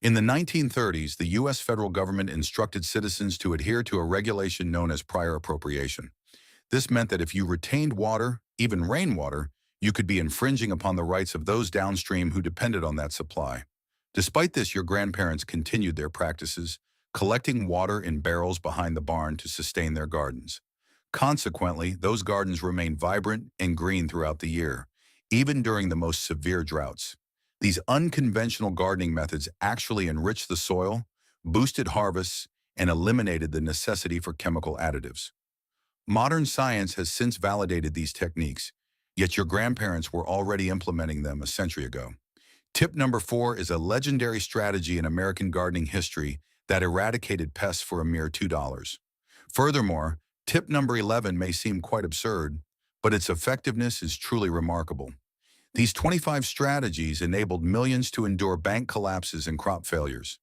In the 1930s, the U.S. federal government instructed citizens to adhere to a regulation known as prior appropriation. This meant that if you retained water, even rainwater, you could be infringing upon the rights of those downstream who depended on that supply. Despite this, your grandparents continued their practices, collecting water in barrels behind the barn to sustain their gardens. Consequently, those gardens remained vibrant and green throughout the year, even during the most severe droughts. These unconventional gardening methods actually enriched the soil, boosted harvests, and eliminated the necessity for chemical additives. Modern science has since validated these techniques, yet your grandparents were already implementing them a century ago. Tip number 4 is a legendary strategy in American gardening history that eradicated pests for a mere $2. Furthermore, tip number 11 may seem quite absurd, but its effectiveness is truly remarkable. These 25 strategies enabled millions to endure bank collapses and crop failures.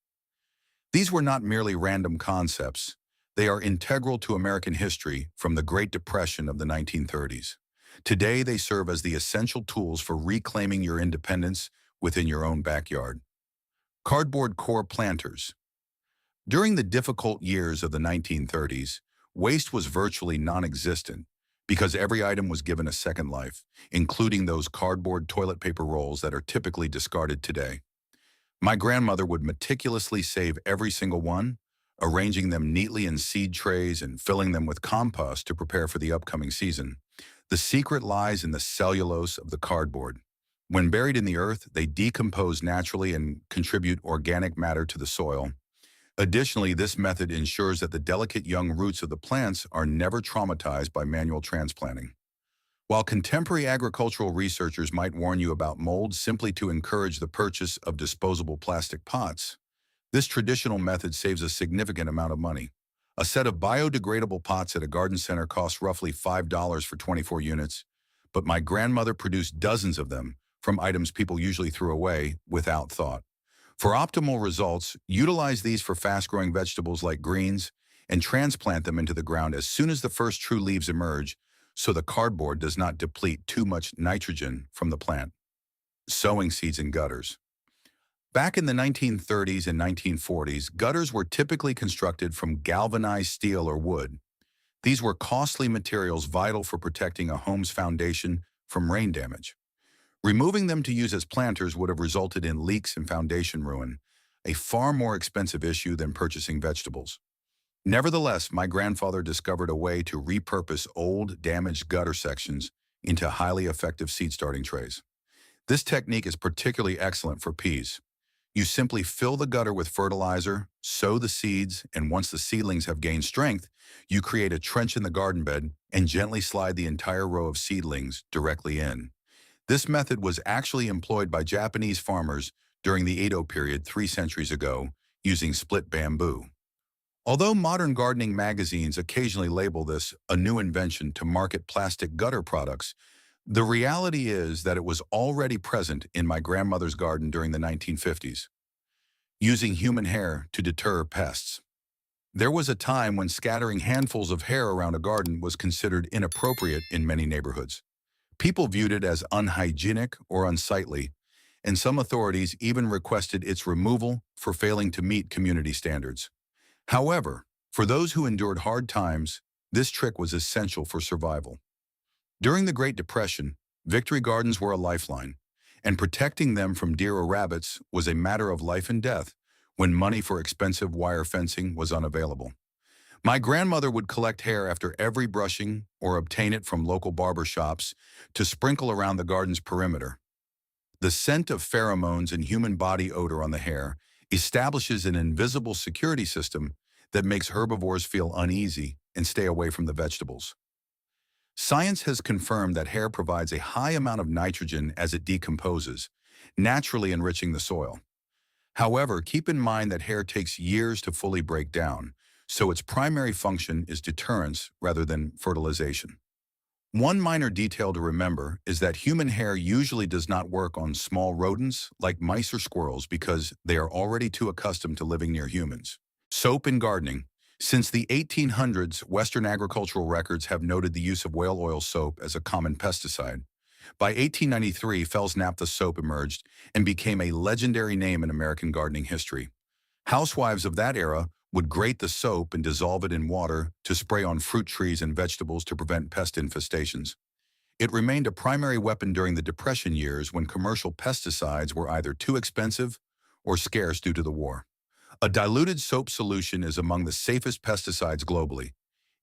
These were not merely random concepts. They are integral to American history from the Great Depression of the 1930s. Today, they serve as the essential tools for reclaiming your independence within your own backyard. Cardboard core planters. During the difficult years of the 1930s, waste was virtually non-existent because every item was given a second life, including those cardboard toilet paper rolls that are typically discarded today. My grandmother would meticulously save every single one, arranging them neatly in seed trays and filling them with compost to prepare for the upcoming season. The secret lies in the cellulose of the cardboard. When buried in the earth, they decompose naturally and contribute organic matter to the soil. Additionally, this method ensures that the delicate young roots of the plants are never traumatized by manual transplanting. While contemporary agricultural researchers might warn you about mold simply to encourage the purchase of disposable plastic pots, this traditional method saves a significant amount of money. A set of biodegradable pots at a garden center costs roughly $5 for 24 units, but my grandmother produced dozens of them from items people usually threw away without thought. For optimal results, utilize these for fast-growing vegetables like greens and transplant them into the ground as soon as the first true leaves emerge so the cardboard does not deplete too much nitrogen from the plant. Sowing seeds in gutters. Back in the 1930s and 1940s, gutters were typically constructed from galvanized steel or wood. These were costly materials vital for protecting a home's foundation from rain damage. Removing them to use as planters would have resulted in leaks and foundation ruin, a far more expensive issue than purchasing vegetables. Nevertheless, my grandfather discovered a way to repurpose old, damaged gutter sections into highly effective seed starting trays. This technique is particularly excellent for peas. You simply fill the gutter with fertilizer, sow the seeds, and once the seedlings have gained strength, you create a trench in the garden bed and gently slide the entire row of seedlings directly in. This method was actually employed by Japanese farmers during the Edo period 3 centuries ago using split bamboo. Although modern gardening magazines occasionally label this a new invention to market plastic gutter products, the reality is that it was already present in my grandmother's garden during the 1950s. Using human hair to deter pests. There was a time when scattering handfuls of hair around a garden was considered inappropriate in many neighborhoods. People viewed it as unhygienic or unsightly, and some authorities even requested its removal for failing to meet community standards. However, for those who endured hard times, this trick was essential for survival. During the Great Depression, victory gardens were a lifeline, and protecting them from deer or rabbits was a matter of life and death when money for expensive wire fencing was unavailable. My grandmother would collect hair after every brushing or obtain it from local barber shops to sprinkle around the garden's perimeter. The scent of pheromones and human body odor on the hair establishes an invisible security system that makes herbivores feel uneasy and stay away from the vegetables. Science has confirmed that hair provides a high amount of nitrogen as it decomposes, naturally enriching the soil. However, keep in mind that hair takes years to fully break down, so its primary function is deterrence rather than fertilization. One minor detail to remember is that human hair usually does not work on small rodents like mice or squirrels because they are already too accustomed to living near humans. Soap in gardening. Since the 1800s, Western agricultural records have noted the use of whale oil soap as a common pesticide. By 1893, Fell's Naphtha soap emerged and became a legendary name in American gardening history. Housewives of that era would grate the soap and dissolve it in water to spray on fruit trees and vegetables to prevent pest infestations. It remained a primary weapon during the Depression years when commercial pesticides were either too expensive or scarce due to the war. A diluted soap solution is among the safest pesticides globally.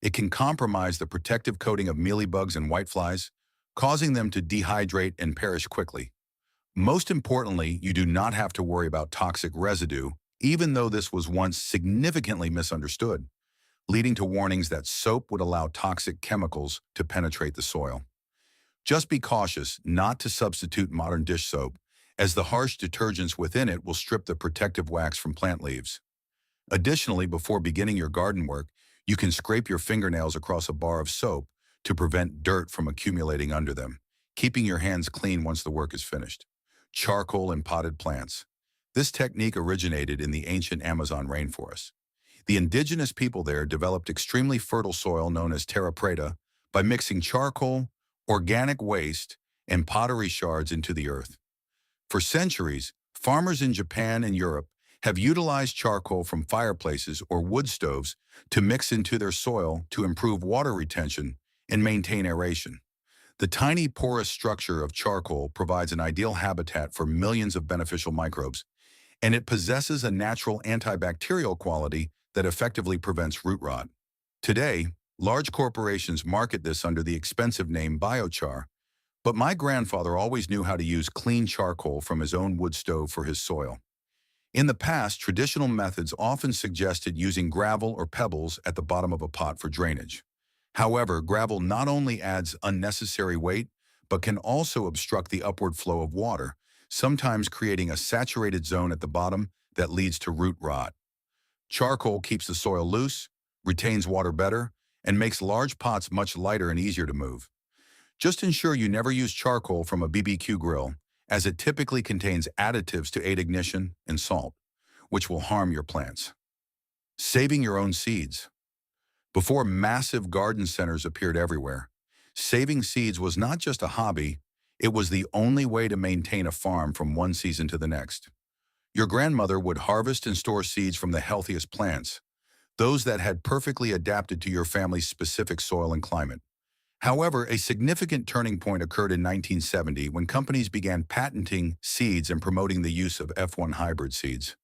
It can compromise the protective coating of mealybugs and whiteflies, causing them to dehydrate and perish quickly. Most importantly, you do not have to worry about toxic residue, even though this was once significantly misunderstood, leading to warnings that soap would allow toxic chemicals to penetrate the soil. Just be cautious not to substitute modern dish soap, as the harsh detergents within it will strip the protective wax from plant leaves. Additionally, before beginning your garden work, you can scrape your fingernails across a bar of soap to prevent dirt from accumulating under them, keeping your hands clean once the work is finished. Charcoal and potted plants. This technique originated in the ancient Amazon rainforest. The indigenous people there developed extremely fertile soil known as terra preta by mixing charcoal, organic waste, and pottery shards into the earth. For centuries, farmers in Japan and Europe have utilized charcoal from fireplaces or wood stoves to mix into their soil to improve water retention and maintain aeration. The tiny porous structure of charcoal provides an ideal habitat for millions of beneficial microbes, and it possesses a natural antibacterial quality that effectively prevents root rot. Today, large corporations market this under the expensive name biochar, but my grandfather always knew how to use clean charcoal from his own wood stove for his soil. In the past, traditional methods often suggested using gravel or pebbles at the bottom of a pot for drainage. However, gravel not only adds unnecessary weight, but can also obstruct the upward flow of water, sometimes creating a saturated zone at the bottom that leads to root rot. Charcoal keeps the soil loose, retains water better, and makes large pots much lighter and easier to move. Just ensure you never use charcoal from a BBQ grill, as it typically contains additives to aid ignition and salt, which will harm your plants. Saving your own seeds. Before massive garden centers appeared everywhere, saving seeds was not just a hobby, it was the only way to maintain a farm from one season to the next. Your grandmother would harvest and store seeds from the healthiest plants, those that had perfectly adapted to your family's specific soil and climate. However, a significant turning point occurred in 1970 when companies began patenting seeds and promoting the use of F1 hybrid seeds.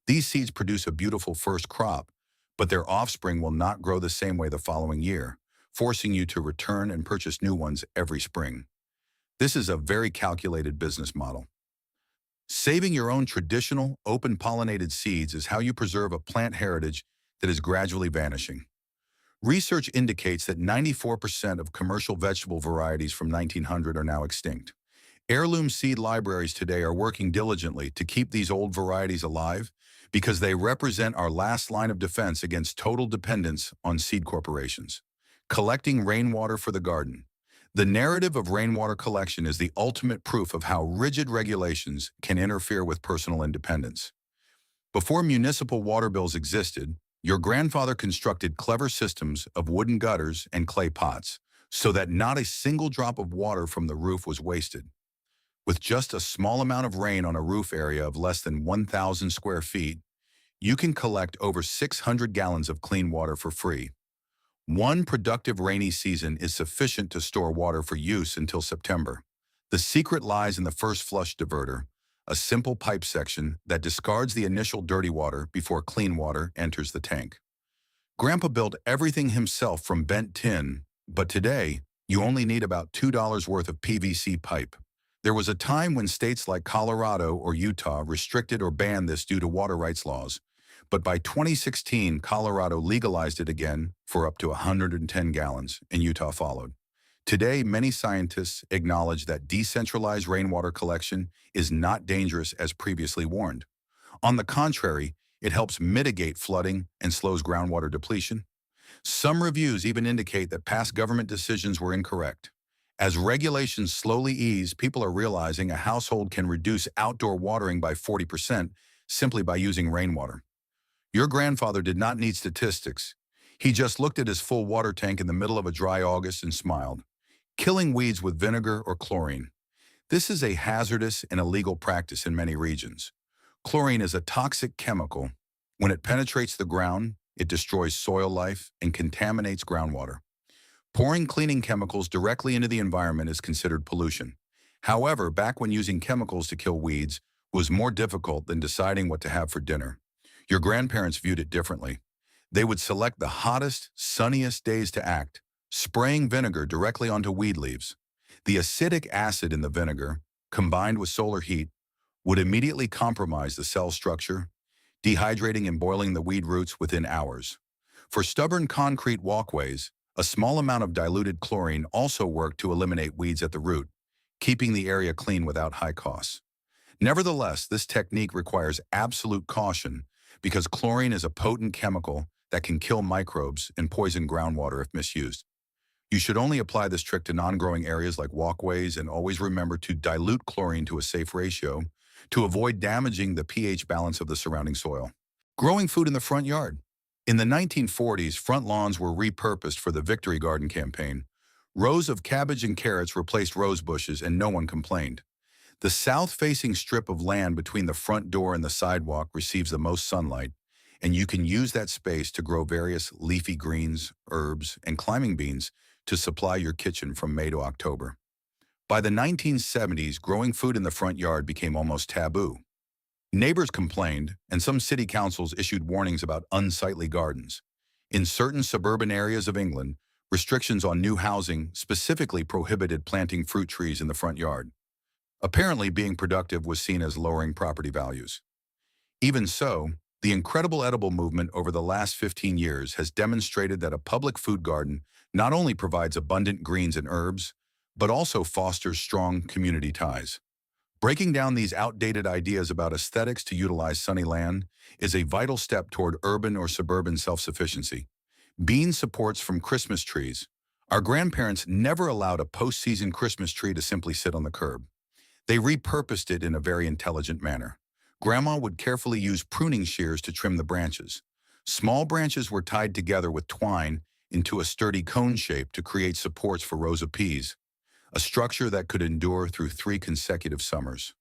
These seeds produce a beautiful first crop, but their offspring will not grow the same way the following year, forcing you to return and purchase new ones every spring. This is a very calculated business model. Saving your own traditional, open-pollinated seeds is how you preserve a plant heritage that is gradually vanishing. Research indicates that 94% of commercial vegetable varieties from 1900 are now extinct. Heirloom seed libraries today are working diligently to keep these old varieties alive because they represent our last line of defense against total dependence on seed corporations. Collecting rainwater for the garden. The narrative of rainwater collection is the ultimate proof of how rigid regulations can interfere with personal independence. Before municipal water bills existed, your grandfather constructed clever systems of wooden gutters and clay pots so that not a single drop of water from the roof was wasted. With just a small amount of rain on a roof area of less than 1,000 square feet, you can collect over 600 gallons of clean water for free. One productive rainy season is sufficient to store water for use until September. The secret lies in the first flush diverter, a simple pipe section that discards the initial dirty water before clean water enters the tank. Grandpa built everything himself from bent tin, but today, you only need about $2 worth of PVC pipe. There was a time when states like Colorado or Utah restricted or banned this due to water rights laws, but by 2016, Colorado legalized it again for up to 110 gallons, and Utah followed. Today, many scientists acknowledge that decentralized rainwater collection is not dangerous as previously warned. On the contrary, it helps mitigate flooding and slows groundwater depletion. Some reviews even indicate that past government decisions were incorrect. As regulations slowly ease, people are realizing a household can reduce outdoor watering by 40% simply by using rainwater. Your grandfather did not need statistics. He just looked at his full water tank in the middle of a dry August and smiled. Killing weeds with vinegar or chlorine. This is a hazardous and illegal practice in many regions. Chlorine is a toxic chemical. When it penetrates the ground, it destroys soil life and contaminates groundwater. Pouring cleaning chemicals directly into the environment is considered pollution. However, back when using chemicals to kill weeds was more difficult than deciding what to have for dinner, your grandparents viewed it differently. They would select the hottest, sunniest days to act, spraying vinegar directly onto weed leaves. The acidic acid in the vinegar, combined with solar heat, would immediately compromise the cell structure, dehydrating and boiling the weed roots within hours. For stubborn concrete walkways, a small amount of diluted chlorine also worked to eliminate weeds at the root, keeping the area clean without high costs. Nevertheless, this technique requires absolute caution because chlorine is a potent chemical that can kill microbes and poison groundwater if misused. You should only apply this trick to non-growing areas like walkways and always remember to dilute chlorine to a safe ratio to avoid damaging the pH balance of the surrounding soil. Growing food in the front yard. In the 1940s, front lawns were repurposed for the Victory Garden campaign. Rows of cabbage and carrots replaced rose bushes and no one complained. The south-facing strip of land between the front door and the sidewalk receives the most sunlight, and you can use that space to grow various leafy greens, herbs, and climbing beans to supply your kitchen from May to October. By the 1970s, growing food in the front yard became almost taboo. Neighbors complained, and some city councils issued warnings about unsightly gardens. In certain suburban areas of England, restrictions on new housing specifically prohibited planting fruit trees in the front yard. Apparently, being productive was seen as lowering property values. Even so, the incredible edible movement over the last 15 years has demonstrated that a public food garden not only provides abundant greens and herbs, but also fosters strong community ties. Breaking down these outdated ideas about aesthetics to utilize sunny land is a vital step toward urban or suburban self-sufficiency. Bean supports from Christmas trees. Our grandparents never allowed a post-season Christmas tree to simply sit on the curb. They repurposed it in a very intelligent manner. Grandma would carefully use pruning shears to trim the branches. Small branches were tied together with twine into a sturdy cone shape to create supports for rows of peas, a structure that could endure through 3 consecutive summers.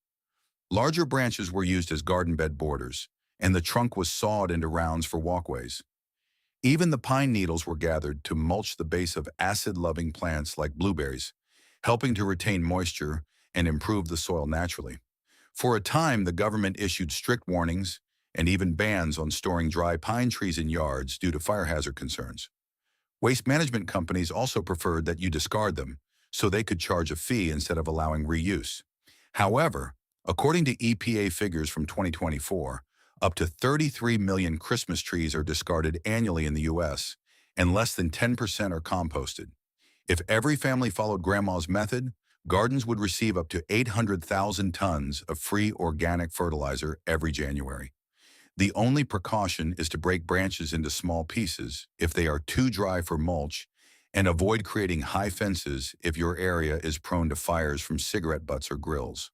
Larger branches were used as garden bed borders, and the trunk was sawed into rounds for walkways. Even the pine needles were gathered to mulch the base of acid-loving plants like blueberries, helping to retain moisture and improve the soil naturally. For a time, the government issued strict warnings and even bans on storing dry pine trees in yards due to fire hazard concerns. Waste management companies also preferred that you discard them, so they could charge a fee instead of allowing reuse. However, according to EPA figures from 2024, up to 33 million Christmas trees are discarded annually in the U.S., and less than 10% are composted. If every family followed Grandma's method, gardens would receive up to 800,000 tons of free organic fertilizer every January. The only precaution is to break branches into small pieces if they are too dry for mulch, and avoid creating high fences if your area is prone to fires from cigarette butts or grills.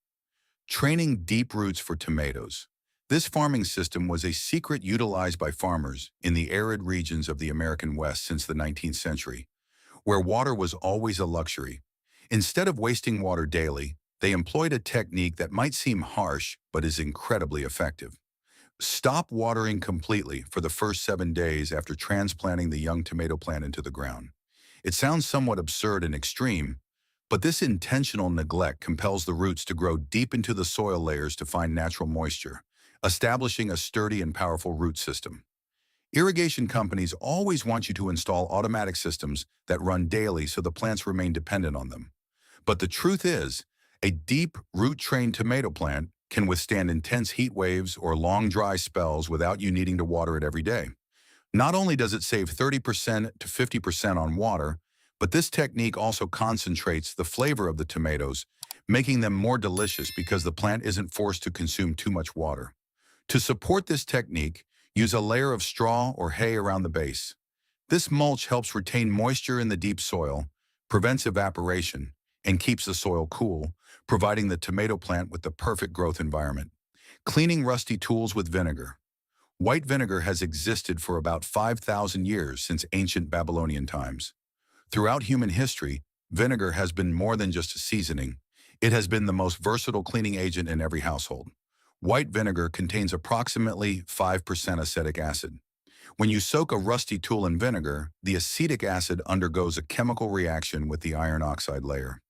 Training deep roots for tomatoes. This farming system was a secret utilized by farmers in the arid regions of the American West since the 19th century, where water was always a luxury. Instead of wasting water daily, they employed a technique that might seem harsh but is incredibly effective. Stop watering completely for the first 7 days after transplanting the young tomato plant into the ground. It sounds somewhat absurd and extreme, but this intentional neglect compels the roots to grow deep into the soil layers to find natural moisture, establishing a sturdy and powerful root system. Irrigation companies always want you to install automatic systems that run daily so the plants remain dependent on them. But the truth is, a deep, root-trained tomato plant can withstand intense heat waves or long dry spells without you needing to water it every day. Not only does it save 30% to 50% on water, but this technique also concentrates the flavor of the tomatoes, making them more delicious because the plant isn't forced to consume too much water. To support this technique, use a layer of straw or hay around the base. This mulch helps retain moisture in the deep soil, prevents evaporation, and keeps the soil cool, providing the tomato plant with the perfect growth environment. Cleaning rusty tools with vinegar. White vinegar has existed for about 5,000 years since ancient Babylonian times. Throughout human history, vinegar has been more than just a seasoning. It has been the most versatile cleaning agent in every household. White vinegar contains approximately 5% acetic acid. When you soak a rusty tool in vinegar, the acetic acid undergoes a chemical reaction with the iron oxide layer.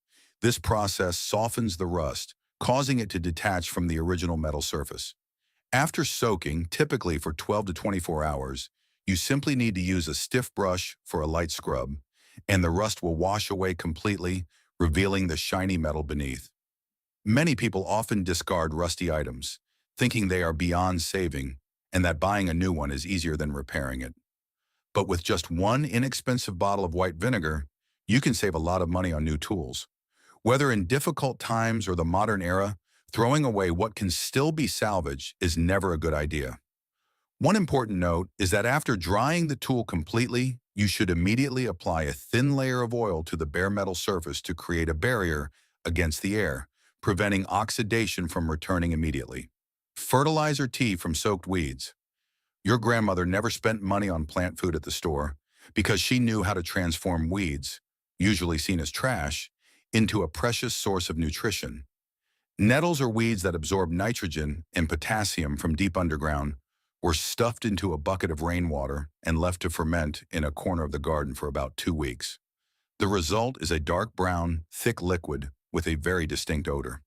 This process softens the rust, causing it to detach from the original metal surface. After soaking, typically for 12 to 24 hours, you simply need to use a stiff brush for a light scrub, and the rust will wash away completely, revealing the shiny metal beneath. Many people often discard rusty items, thinking they are beyond saving and that buying a new one is easier than repairing it. But with just one inexpensive bottle of white vinegar, you can save a lot of money on new tools. Whether in difficult times or the modern era, throwing away what can still be salvaged is never a good idea. One important note is that after drying the tool completely, you should immediately apply a thin layer of oil to the bare metal surface to create a barrier against the air, preventing oxidation from returning immediately. Fertilizer tea from soaked weeds. Your grandmother never spent money on plant food at the store because she knew how to transform weeds, usually seen as trash, into a precious source of nutrition. Nettles or weeds that absorb nitrogen and potassium from deep underground were stuffed into a bucket of rainwater and left to ferment in a corner of the garden for about 2 weeks. The result is a dark brown, thick liquid with a very distinct odor.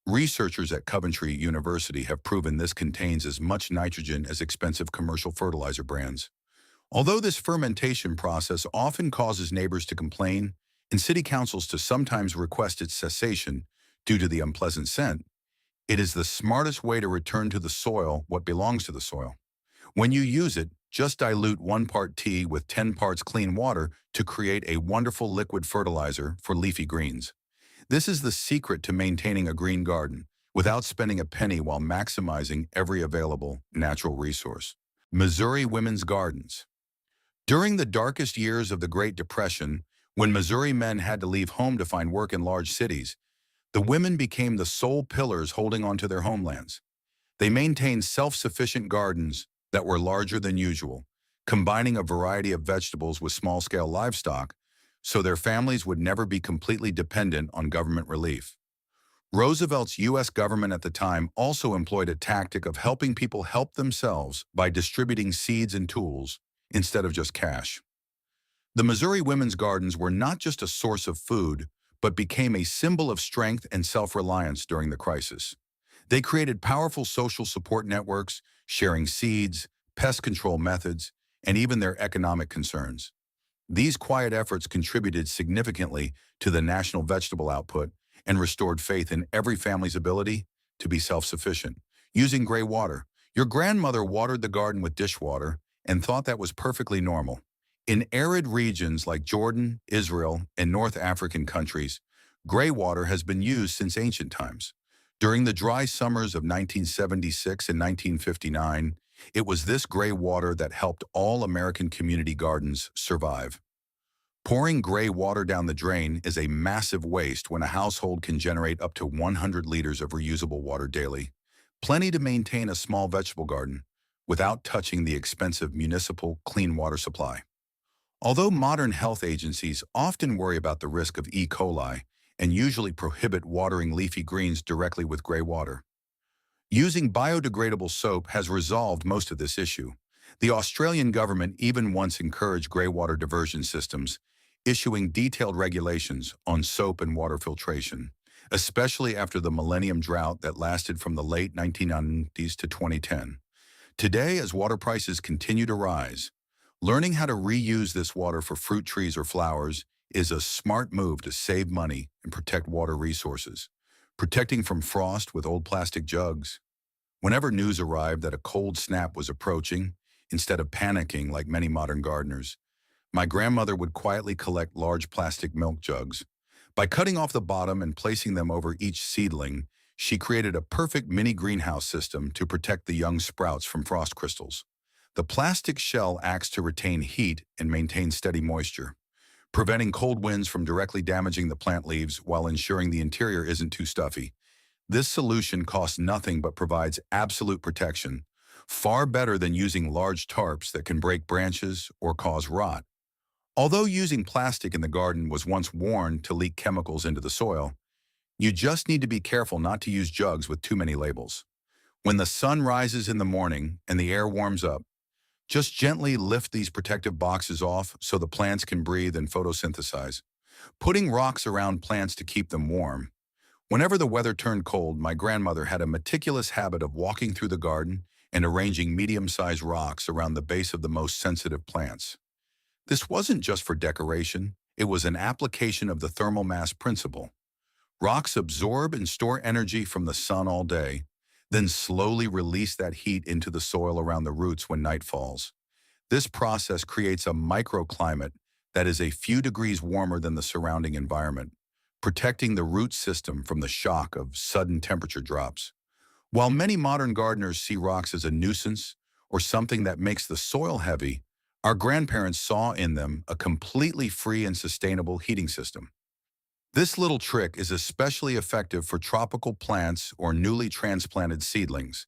Researchers at Coventry University have proven this contains as much nitrogen as expensive commercial fertilizer brands. Although this fermentation process often causes neighbors to complain and city councils to sometimes request its cessation due to the unpleasant scent, it is the smartest way to return to the soil what belongs to the soil. When you use it, just dilute 1 part tea with 10 parts clean water to create a wonderful liquid fertilizer for leafy greens. This is the secret to maintaining a green garden without spending a penny while maximizing every available natural resource. Missouri Women's Gardens. During the darkest years of the Great Depression, when Missouri men had to leave home to find work in large cities, the women became the sole pillars holding on to their homelands. They maintained self-sufficient gardens that were larger than usual, combining a variety of vegetables with small-scale livestock, so their families would never be completely dependent on government relief. Roosevelt's U.S. government at the time also employed a tactic of helping people help themselves by distributing seeds and tools instead of just cash. The Missouri Women's Gardens were not just a source of food, but became a symbol of strength and self-reliance during the crisis. They created powerful social support networks, sharing seeds, pest control methods, and even their economic concerns. These quiet efforts contributed significantly to the national vegetable output and restored faith in every family's ability to be self-sufficient. Using gray water. Your grandmother watered the garden with dishwater and thought that was perfectly normal. In arid regions like Jordan, Israel, and North African countries, gray water has been used since ancient times. During the dry summers of 1976 and 1959, it was this gray water that helped all American community gardens survive. Pouring gray water down the drain is a massive waste when a household can generate up to 100 liters of reusable water daily, plenty to maintain a small vegetable garden without touching the expensive municipal clean water supply. Although modern health agencies often worry about the risk of E. coli and usually prohibit watering leafy greens directly with gray water, using biodegradable soap has resolved most of this issue. The Australian government even once encouraged grey water diversion systems, issuing detailed regulations on soap and water filtration, especially after the millennium drought that lasted from the late 1990s to 2010. Today, as water prices continue to rise, learning how to reuse this water for fruit trees or flowers is a smart move to save money and protect water resources. Protecting from frost with old plastic jugs. Whenever news arrived that a cold snap was approaching, instead of panicking like many modern gardeners, my grandmother would quietly collect large plastic milk jugs. By cutting off the bottom and placing them over each seedling, she created a perfect mini greenhouse system to protect the young sprouts from frost crystals. The plastic shell acts to retain heat and maintain steady moisture, preventing cold winds from directly damaging the plant leaves while ensuring the interior isn't too stuffy. This solution costs nothing but provides absolute protection, far better than using large tarps that can break branches or cause rot. Although using plastic in the garden was once warned to leak chemicals into the soil, You just need to be careful not to use jugs with too many labels. When the sun rises in the morning and the air warms up, just gently lift these protective boxes off so the plants can breathe and photosynthesize. Putting rocks around plants to keep them warm. Whenever the weather turned cold, my grandmother had a meticulous habit of walking through the garden and arranging medium-sized rocks around the base of the most sensitive plants. This wasn't just for decoration, it was an application of the thermal mass principle. Rocks absorb and store energy from the sun all day, then slowly release that heat into the soil around the roots when night falls. This process creates a microclimate that is a few degrees warmer than the surrounding environment, protecting the root system from the shock of sudden temperature drops. While many modern gardeners see rocks as a nuisance or something that makes the soil heavy, our grandparents saw in them a completely free and sustainable heating system. This little trick is especially effective for tropical plants or newly transplanted seedlings,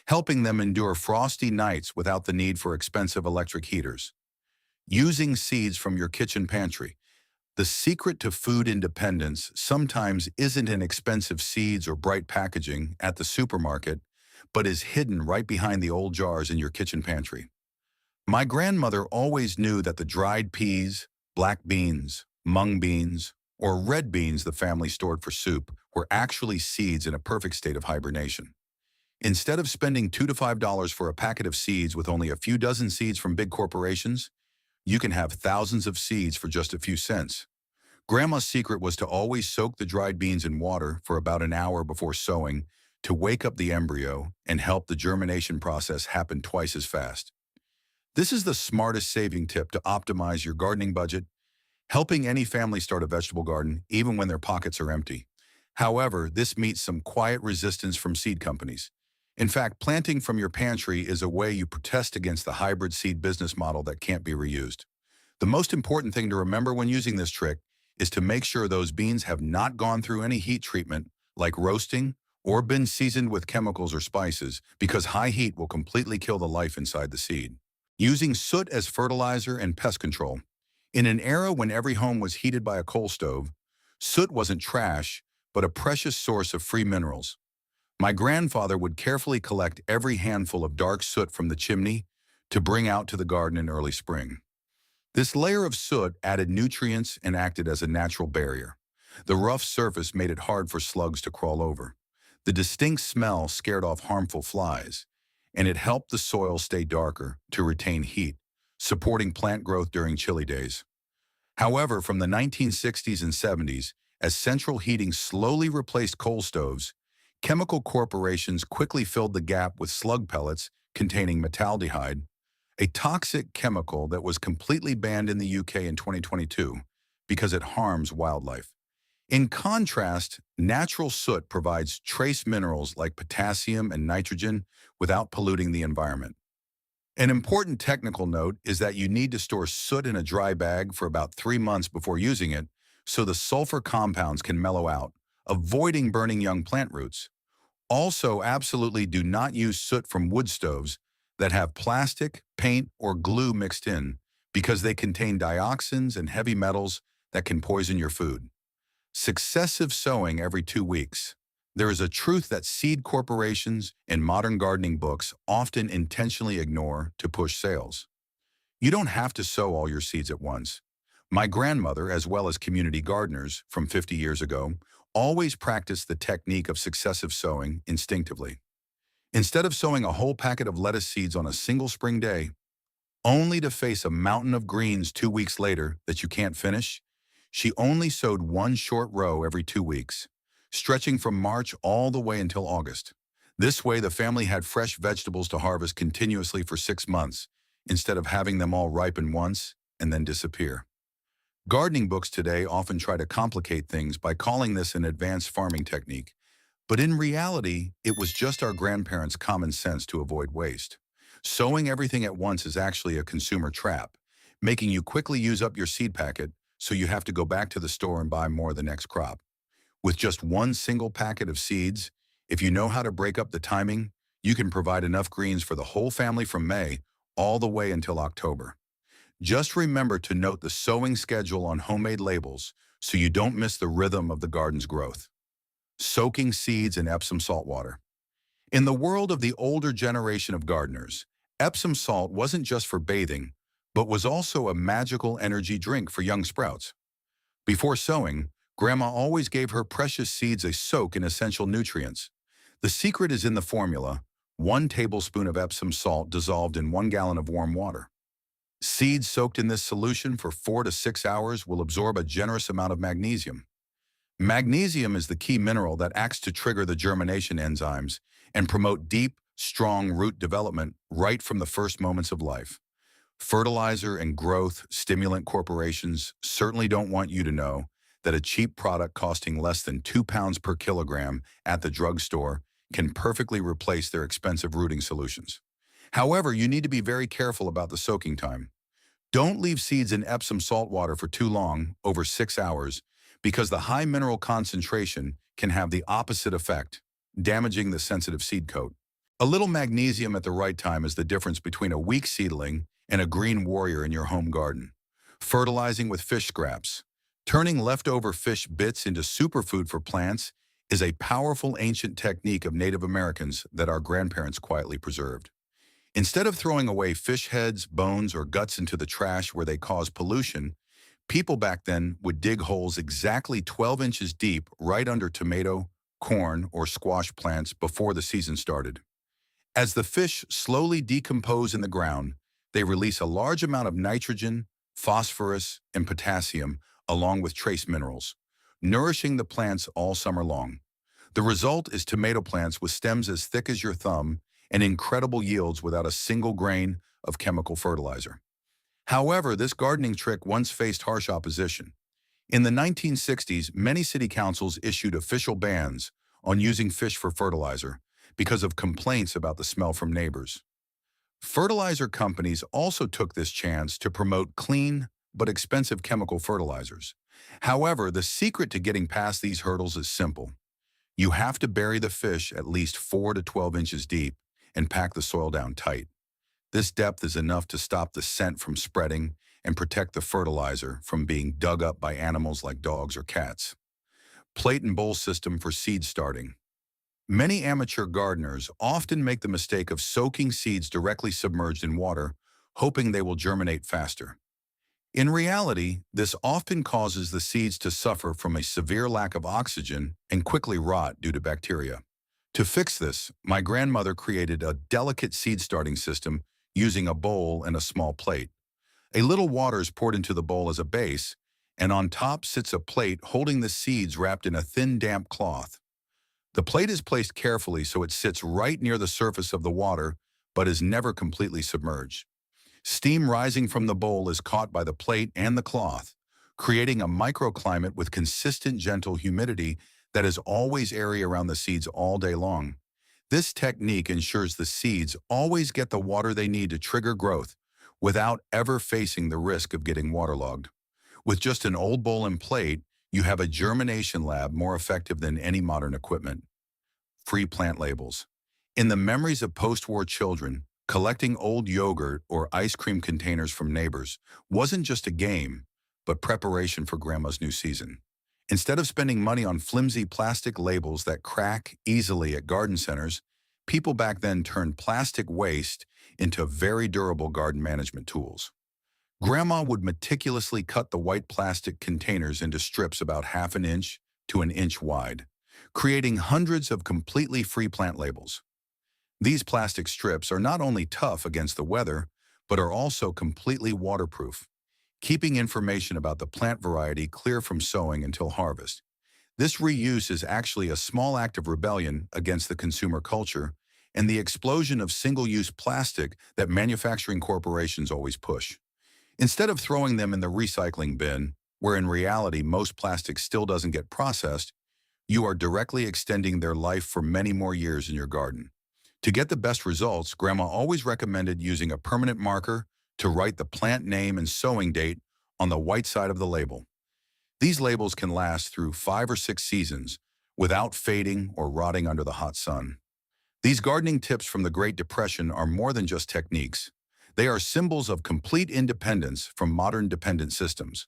helping them endure frosty nights without the need for expensive electric heaters. Using seeds from your kitchen pantry. The secret to food independence sometimes isn't in expensive seeds or bright packaging at the supermarket, but is hidden right behind the old jars in your kitchen pantry. My grandmother always knew that the dried peas, black beans, mung beans, or red beans the family stored for soup were actually seeds in a perfect state of hibernation. Instead of spending $2 to $5 for a packet of seeds with only a few dozen seeds from big corporations, you can have thousands of seeds for just a few cents. Grandma's secret was to always soak the dried beans in water for about an hour before sowing to wake up the embryo and help the germination process happen twice as fast. This is the smartest saving tip to optimize your gardening budget, helping any family start a vegetable garden even when their pockets are empty. However, this meets some quiet resistance from seed companies. In fact, planting from your pantry is a way you protest against the hybrid seed business model that can't be reused. The most important thing to remember when using this trick is to make sure those beans have not gone through any heat treatment, like roasting, or been seasoned with chemicals or spices, because high heat will completely kill the life inside the seed. Using soot as fertilizer and pest control. In an era when every home was heated by a coal stove, soot wasn't trash, but a precious source of free minerals. My grandfather would carefully collect every handful of dark soot from the chimney to bring out to the garden in early spring. This layer of soot added nutrients and acted as a natural barrier. The rough surface made it hard for slugs to crawl over. The distinct smell scared off harmful flies, and it helped the soil stay darker to retain heat, supporting plant growth during chilly days. However, from the 1960s and 70s, as central heating slowly replaced coal stoves, chemical corporations quickly filled the gap with slug pellets containing metaldehyde, a toxic chemical that was completely banned in the UK in 2022 because it harms wildlife. In contrast, natural soot provides trace minerals like potassium and nitrogen without polluting the environment. An important technical note is that you need to store soot in a dry bag for about 3 months before using it so the sulfur compounds can mellow out, avoiding burning young plant roots. Also, absolutely do not use soot from wood stoves that have plastic, paint, or glue mixed in because they contain dioxins and heavy metals that can poison your food. Successive sowing every 2 weeks. There is a truth that seed corporations and modern gardening books often intentionally ignore to push sales. You don't have to sow all your seeds at once. My grandmother, as well as community gardeners from 50 years ago, always practiced the technique of successive sowing instinctively. Instead of sowing a whole packet of lettuce seeds on a single spring day, only to face a mountain of greens 2 weeks later that you can't finish, she only sowed one short row every 2 weeks, stretching from March all the way until August. This way, the family had fresh vegetables to harvest continuously for 6 months, instead of having them all ripen once and then disappear. Gardening books today often try to complicate things by calling this an advanced farming technique, but in reality, it was just our grandparents' common sense to avoid waste. Sowing everything at once is actually a consumer trap, making you quickly use up your seed packet so you have to go back to the store and buy more the next crop. With just one single packet of seeds, if you know how to break up the timing, you can provide enough greens for the whole family from May all the way until October. Just remember to note the sowing schedule on homemade labels so you don't miss the rhythm of the garden's growth. soaking seeds in Epsom salt water. In the world of the older generation of gardeners, Epsom salt wasn't just for bathing, but was also a magical energy drink for young sprouts. Before sowing, Grandma always gave her precious seeds a soak in essential nutrients. The secret is in the formula: 1 tablespoon of Epsom salt dissolved in 1 gallon of warm water. Seeds soaked in this solution for 4 to 6 hours will absorb a generous amount of magnesium. Magnesium is the key mineral that acts to trigger the germination enzymes and promote deep, strong root development right from the first moments of life. Fertilizer and growth stimulant corporations certainly don't want you to know that a cheap product costing less than 2 pounds per kilogram at the drugstore can perfectly replace their expensive rooting solutions. However, you need to be very careful about the soaking time. Don't leave seeds in Epsom salt water for too long, over 6 hours, because the high mineral concentration can have the opposite effect, damaging the sensitive seed coat. A little magnesium at the right time is the difference between a weak seedling and a green warrior in your home garden. Fertilizing with fish scraps. Turning leftover fish bits into superfood for plants is a powerful ancient technique of Native Americans that our grandparents quietly preserved. Instead of throwing away fish heads, bones, or guts into the trash where they cause pollution, people back then would dig holes exactly 12 inches deep right under tomato, corn, or squash plants before the season started. As the fish slowly decompose in the ground, they release a large amount of nitrogen, phosphorus, and potassium, along with trace minerals, nourishing the plants all summer long. The result is tomato plants with stems as thick as your thumb and incredible yields without a single grain of chemical fertilizer. However, this gardening trick once faced harsh opposition. In the 1960s, many city councils issued official bans on using fish for fertilizer because of complaints about the smell from neighbors. Fertilizer companies also took this chance to promote clean but expensive chemical fertilizers. However, the secret to getting past these hurdles is simple. You have to bury the fish at least 4 to 12 inches deep and pack the soil down tight. This depth is enough to stop the scent from spreading and protect the fertilizer from being dug up by animals like dogs or cats. Plate and bowl system for seed starting. Many amateur gardeners often make the mistake of soaking seeds directly submerged in water, hoping they will germinate faster. In reality, this often causes the seeds to suffer from a severe lack of oxygen and quickly rot due to bacteria. To fix this, my grandmother created a delicate seed starting system using a bowl and a small plate. A little water is poured into the bowl as a base, and on top sits a plate holding the seeds wrapped in a thin, damp cloth. The plate is placed carefully so it sits right near the surface of the water, but is never completely submerged. Steam rising from the bowl is caught by the plate and the cloth, creating a microclimate with consistent, gentle humidity that is always airy around the seeds all day long. This technique ensures the seeds always get the water they need to trigger growth without ever facing the risk of getting waterlogged. With just an old bowl and plate, you have a germination lab more effective than any modern equipment. Free plant labels. In the memories of post-war children, collecting old yogurt or ice cream containers from neighbors wasn't just a game, but preparation for grandma's new season. Instead of spending money on flimsy plastic labels that crack easily at garden centers, people back then turned plastic waste into very durable garden management tools. Grandma would meticulously cut the white plastic containers into strips about half an inch to an inch wide, creating hundreds of completely free plant labels. These plastic strips are not only tough against the weather, but are also completely waterproof, keeping information about the plant variety clear from sowing until harvest. This reuse is actually a small act of rebellion against the consumer culture and the explosion of single-use plastic that manufacturing corporations always push. Instead of throwing them in the recycling bin, where in reality most plastic still doesn't get processed, you are directly extending their life for many more years in your garden. To get the best results, Grandma always recommended using a permanent marker to write the plant name and sowing date on the white side of the label. These labels can last through 5 or 6 seasons without fading or rotting under the hot sun. These gardening tips from the Great Depression are more than just techniques. They are symbols of complete independence from modern dependent systems.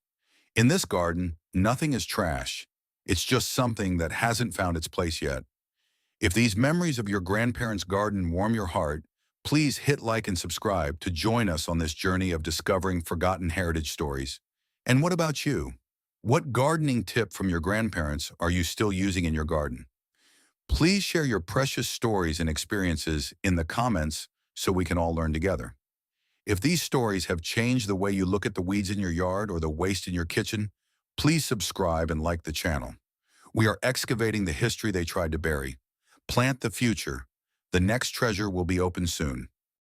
In this garden, nothing is trash, It's just something that hasn't found its place yet. If these memories of your grandparents' garden warm your heart, please hit like and subscribe to join us on this journey of discovering forgotten heritage stories. And what about you? What gardening tip from your grandparents are you still using in your garden? Please share your precious stories and experiences in the comments so we can all learn together. If these stories have changed the way you look at the weeds in your yard or the waste in your kitchen, please subscribe and like the channel. We are excavating the history they tried to bury. Plant the future. The next treasure will be open soon.